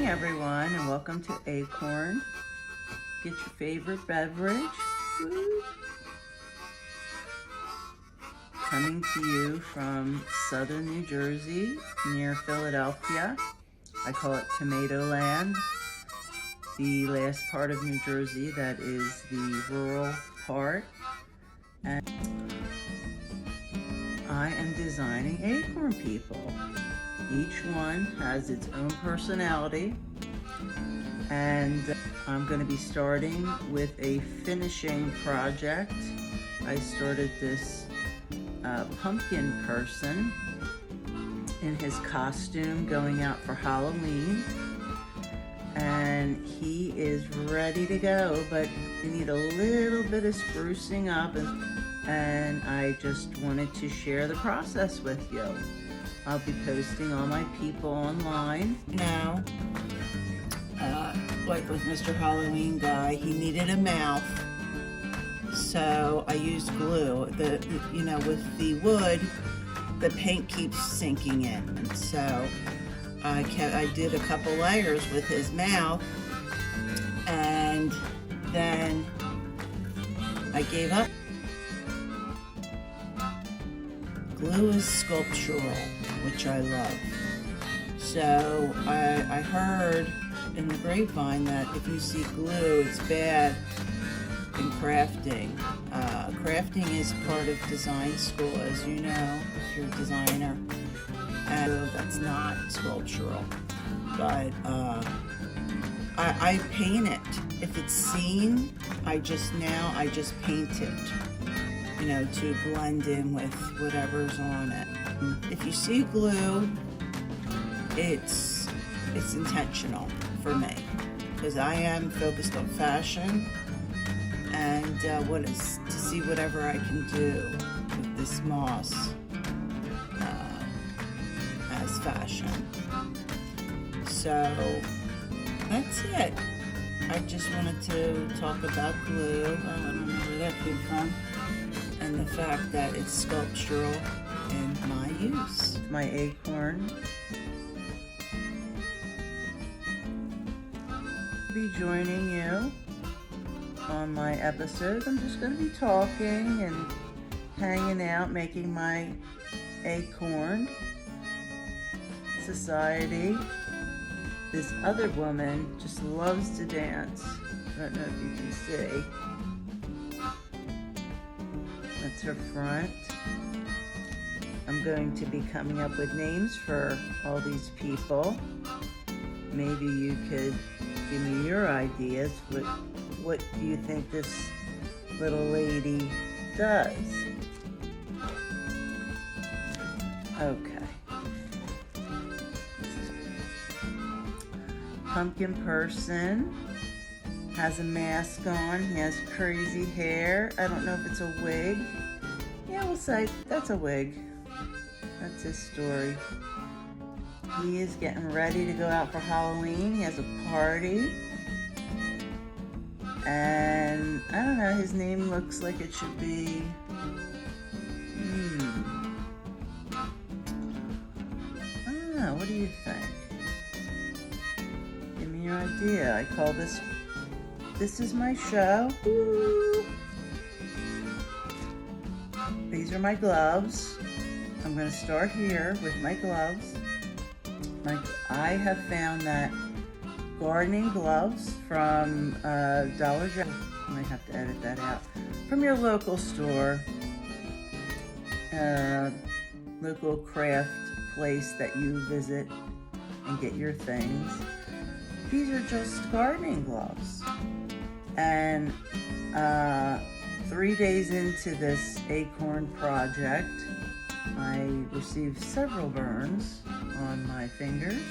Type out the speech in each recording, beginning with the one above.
morning, everyone, and welcome to Acorn. Get your favorite beverage. Woo. Coming to you from southern New Jersey, near Philadelphia. I call it Tomato Land, the last part of New Jersey that is the rural part. And I am designing acorn people. Each one has its own personality, and I'm going to be starting with a finishing project. I started this pumpkin person in his costume going out for Halloween, and he is ready to go, but we need a little bit of sprucing up, and I just wanted to share the process with you. I'll be posting all my people online. Now, like with Mr. Halloween guy, he needed a mouth, so I used glue. With the wood, the paint keeps sinking in, and so I did a couple layers with his mouth, and then I gave up. Glue is sculptural, which I love. So I heard in the grapevine that if you see glue, it's bad in crafting. Crafting is part of design school, as you know, if you're a designer. And that's not sculptural. But I paint it. If it's seen, I just paint it, to blend in with whatever's on it. If you see glue, it's intentional for me, because I am focused on fashion and to see whatever I can do with this moss as fashion. So that's it. I just wanted to talk about glue. I don't know where that came from. And the fact that it's sculptural in my use. My acorn. I'll be joining you on my episode. I'm just going to be talking and hanging out, making my acorn society. This other woman just loves to dance. I don't know if you can see. That's her front. I'm going to be coming up with names for all these people. Maybe you could give me your ideas. What do you think this little lady does? Okay. Pumpkin person. Has a mask on. He has crazy hair. I don't know if it's a wig. Yeah, we'll say that's a wig. That's his story. He is getting ready to go out for Halloween. He has a party. And I don't know, his name looks like it should be... I don't know, what do you think? Give me your idea. I call this is my show. Woo. These are my gloves. I'm going to start here with my gloves. I have found that gardening gloves from Dollar General. I might have to edit that out. From your local store, local craft place that you visit and get your things. These are just gardening gloves. And 3 days into this acorn project, I received several burns on my fingers,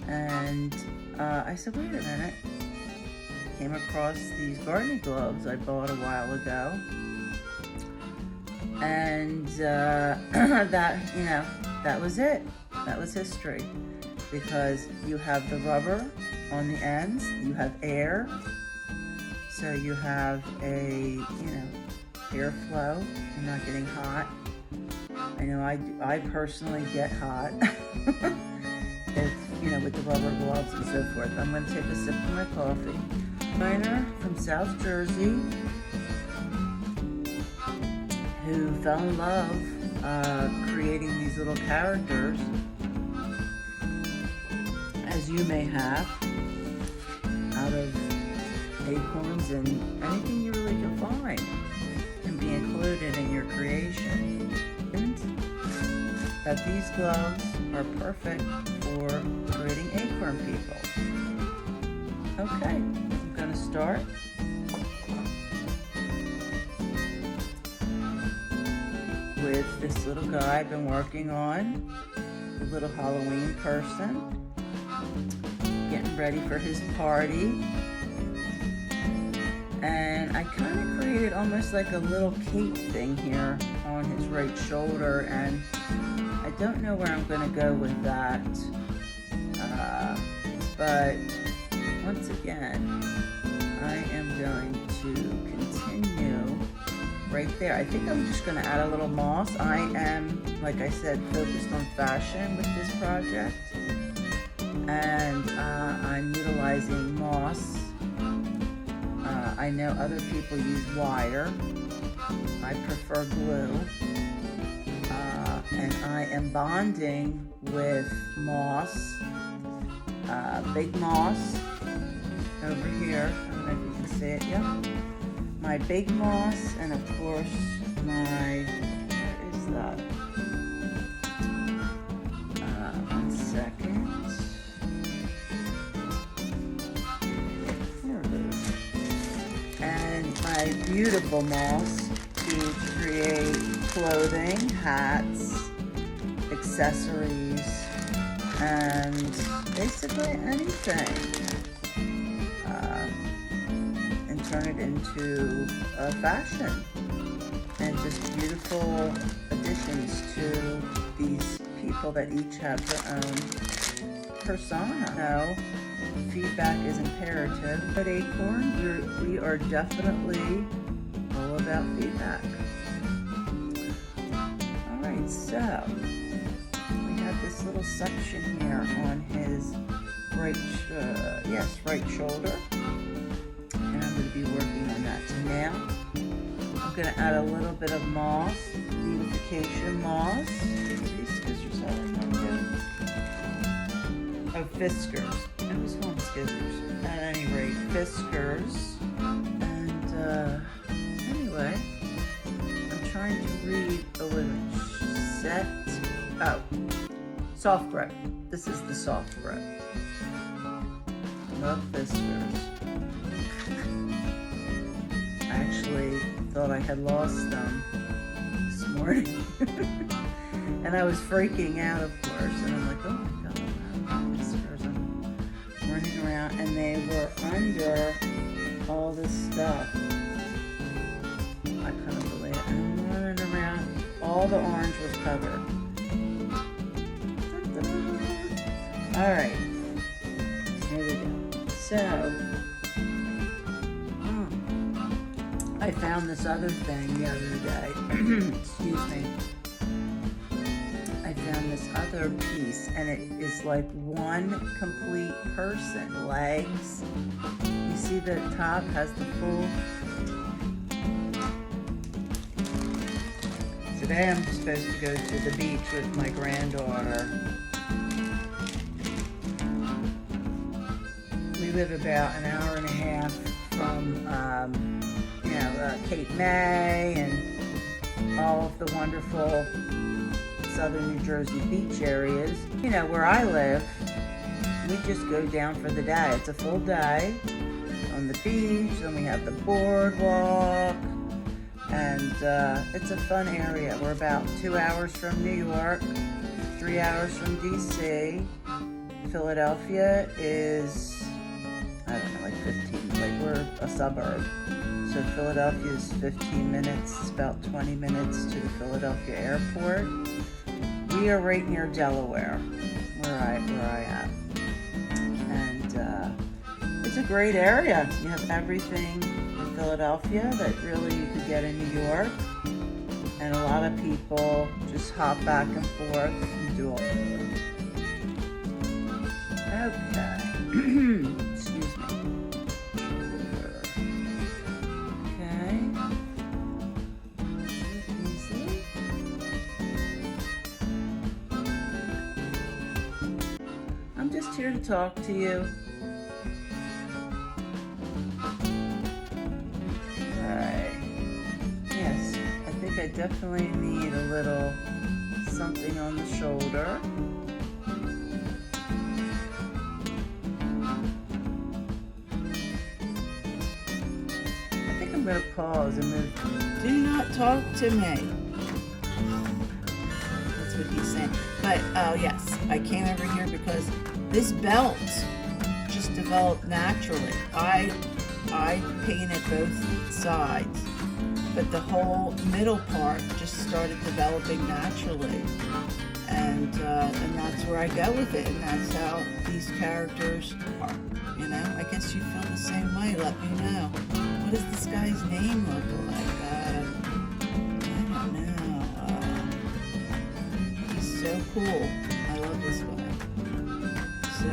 and I said, wait a minute. Came across these gardening gloves I bought a while ago, and that was it. That was history, because you have the rubber on the ends, you have air. So you have a, airflow. You're not getting hot. I know I personally get hot. If you know, with the rubber gloves and so forth. I'm going to take a sip of my coffee. Designer from South Jersey who fell in love creating these little characters, as you may have, out of acorns, and anything you really can find can be included in your creation. And that these gloves are perfect for creating acorn people. Okay, I'm going to start. With this little guy I've been working on, the little Halloween person, getting ready for his party. And I kind of created almost like a little cape thing here on his right shoulder, and I don't know where I'm going to go with that. But once again, I am going to continue right there. I think I'm just going to add a little moss. I am, like I said, focused on fashion with this project, and I'm utilizing moss. I know other people use wire. I prefer glue, and I am bonding with moss, big moss over here. I don't know if you can see it. Yep. My big moss, and of course my, where is that? 1 second. There it is. And my beautiful moss to create clothing, hats, accessories, and basically anything. Turn it into fashion and just beautiful additions to these people that each have their own persona. Now, feedback is imperative. At Acorn, we are definitely all about feedback. All right, so we have this little section here on his right shoulder. And I'm going to be working on that. So now I'm going to add a little bit of moss, beautification moss. These scissors I remember. Oh, Fiskars. I was calling scissors. At any rate, Fiskars. And anyway, I'm trying to read. Oh, wait a minute. Soft bread. This is the soft bread. Love Fiskars. I actually thought I had lost them this morning. And I was freaking out, of course. And I'm like, oh my God, Fiskars. I'm running around, and they were under all this stuff. I couldn't believe it. And I'm running around. All the orange was covered. All right. Here we go. So, I found this other thing the other day. Excuse me. I found this other piece, and it is like one complete person. Legs. You see the top has the full. Today I'm supposed to go to the beach with my granddaughter. We live about an hour and a half from Cape May and all of the wonderful southern New Jersey beach areas. You know, where I live, we just go down for the day. It's a full day on the beach, then we have the boardwalk, and it's a fun area. We're about 2 hours from New York, 3 hours from DC. Philadelphia is, I don't know, like 15, like we're a suburb. So Philadelphia is 15 minutes, it's about 20 minutes to the Philadelphia airport. We are right near Delaware, where I am. And it's a great area. You have everything in Philadelphia that really you could get in New York. And a lot of people just hop back and forth and do all Okay. Excuse me. Okay. Easy. I'm just here to talk to you. Right. Yes, I think I definitely need a little something on the shoulder. I'm going to pause and move. Do not talk to me. That's what he's saying. But, yes, I came over here because this belt just developed naturally. I painted both sides, but the whole middle part just started developing naturally. And that's where I go with it, and that's how these characters are. You know, I guess you feel the same way. Let me know. What does this guy's name look like? I don't know. He's so cool. I love this guy. So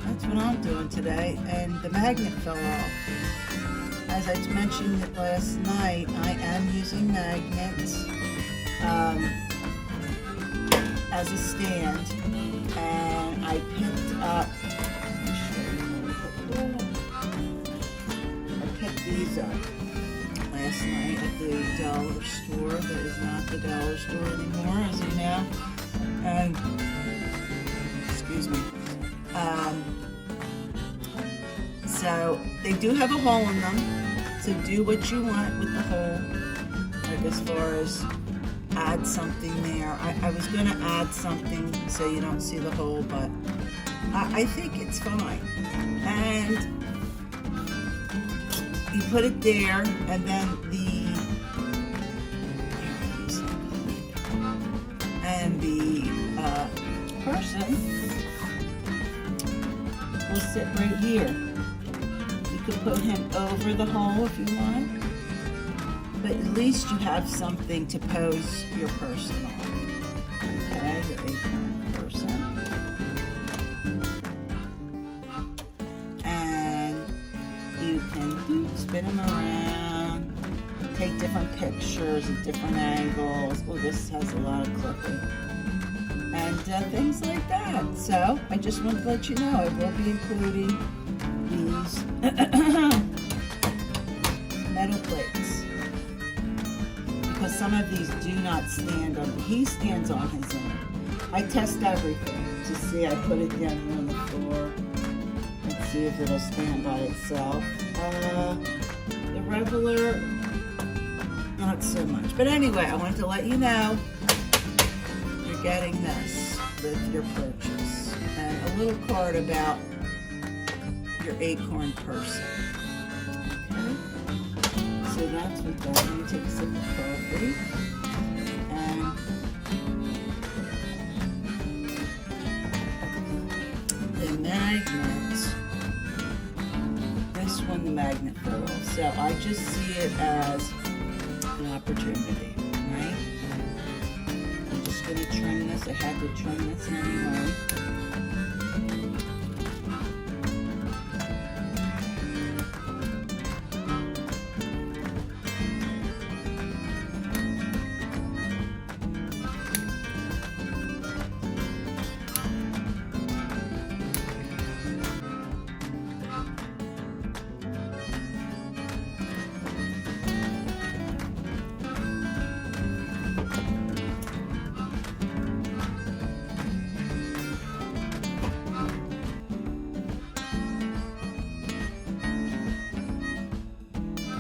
that's what I'm doing today. And the magnet fell off. As I mentioned last night, I am using magnets as a stand, and I picked up. These up last night at the dollar store. That is not the dollar store anymore, as you know. And excuse me. So they do have a hole in them. So do what you want with the hole. Like as far as add something there. I was gonna add something so you don't see the hole, but I think it's fine. And you put it there, and then the person will sit right here. You could put him over the hole if you want, but at least you have something to pose your person on. Okay, your acorn person. You can spin them around, take different pictures at different angles. Oh, this has a lot of clipping. And things like that. So, I just want to let you know, I will be including these metal plates. Because some of these do not stand on, he stands on his own. I test everything to see, I put it down here on the floor. See if it'll stand by itself. The Reveler, not so much. But anyway, I wanted to let you know you're getting this with your purchase. And a little card about your acorn person. Okay? So that's what that. Let me take a sip of coffee. And the magnets. When the magnet fell off. So I just see it as an opportunity, right? I'm just going to trim this. I had to trim this anyway.